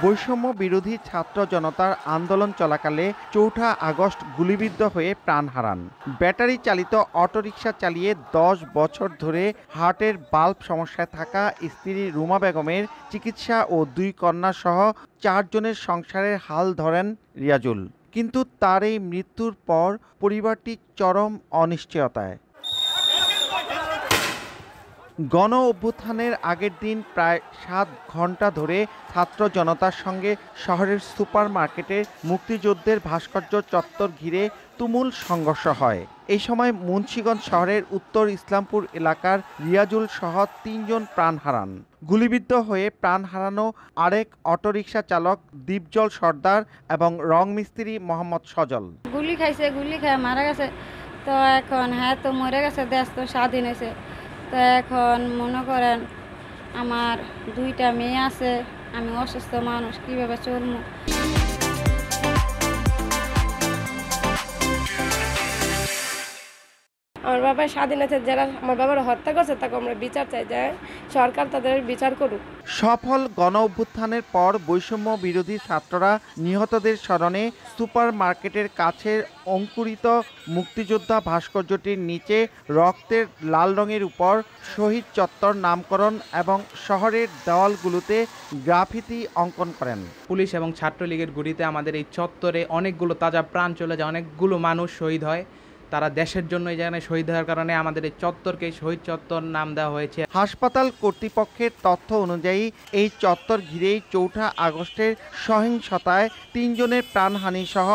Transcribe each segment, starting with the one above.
বৈষম্য বিরোধী ছাত্র জনতার আন্দোলন চলাকালে ৪ আগস্ট গুলিবিদ্ধ হয়ে প্রাণ হারান। ব্যাটারি চালিত অটোরিকশা চালিয়ে ১০ বছর ধরে হার্টের বাল্ব সমস্যায় থাকা স্ত্রী রুমা বেগমের চিকিৎসা ও ২ কন্যা সহ ৪ জনের সংসারের হাল ধরেন রিয়াজুল। কিন্তু তার এই মৃত্যুর পর পরিবারটি চরম অনিশ্চয়তায়। গণ অভ্যুত্থানের আগের দিন প্রায় ৭ ঘন্টা ধরে ছাত্র জনতার সঙ্গে শহরের সুপার মার্কেটে মুক্তিযুদ্ধের ভাস্কর্য চত্বর ঘিরে তুমুল সংঘর্ষ হয়। এই সময় মুন্সিগঞ্জ শহরের উত্তর ইসলামপুর এলাকার রিয়াজুল সহ ৩ জন প্রাণ হারান। গুলিবিদ্ধ হয়ে প্রাণ হারানো আরেক অটোরিকশা চালক দীপজল সর্দার এবং রং মিস্ত্রি মোহাম্মদ সজল। গুলি খেয়ে মারা গেছে। তো এখন হ্যাঁ তো মরে গেছে, দেশ তো স্বাধীন হয়েছে। তো এখন মনে করেন আমার 2টা মেয়ে আছে, আমি অসুস্থ মানুষ, কীভাবে চলবো? আমার বাবা স্বাধীন আছে, যারা আমার বাবার হত্যা করছে তাকে আমরা বিচার চাই, যে সরকার তাদের বিচার করুক। সফল গণ অভ্যুত্থানের পর বৈষম্য বিরোধী ছাত্ররা নিহতদের স্মরণে সুপার মার্কেটের কাছের অঙ্কুরিত মুক্তিযোদ্ধা ভাস্কর্যটির নিচে রক্তের লাল রঙের উপর শহীদ চত্বর নামকরণ এবং শহরের দেওয়ালগুলোতে গ্রাফিতি অঙ্কন করেন। পুলিশ এবং ছাত্রলীগের গুলিতে আমাদের এই চত্বরে অনেকগুলো তাজা প্রাণ চলে যায়, অনেকগুলো মানুষ শহীদ হয়। তারা দেশের জন্য এই জায়গায় শহীদ হওয়ার কারণে আমাদের এই চত্বরকে শহীদ চত্বর নাম দেওয়া হয়েছে। হাসপাতাল কর্তৃপক্ষের তথ্য অনুযায়ী এই চত্বর ঘিরেই ৪ আগস্টের সহিংসতায় ৩ জনের প্রাণহানি সহ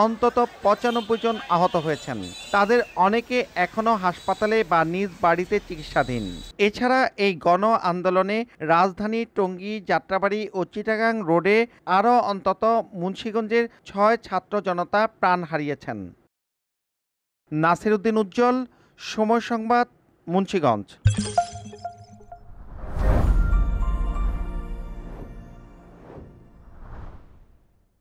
অন্তত ৯৫ জন আহত হয়েছেন। তাদের অনেকে এখনও হাসপাতালে বা নিজ বাড়িতে চিকিৎসাধীন। এছাড়া এই গণ আন্দোলনে রাজধানী টঙ্গী, যাত্রাবাড়ী ও চিটাগাং রোডে আরও অন্তত মুন্সিগঞ্জের ৬ ছাত্র জনতা প্রাণ হারিয়েছেন। নাসির উদ্দিন উজ্জ্বল, সময় সংবাদ, মুন্সিগঞ্জ।